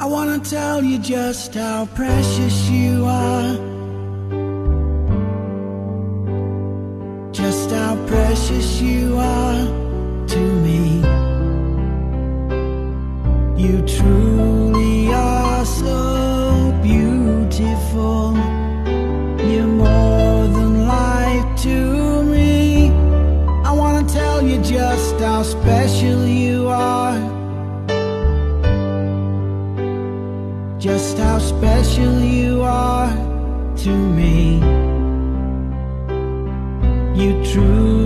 I wanna tell you just how precious you are, just how precious you are to me. You truly are so beautiful. You're more than life to me. I wanna tell you just how special you are, just how special you are to me. You truly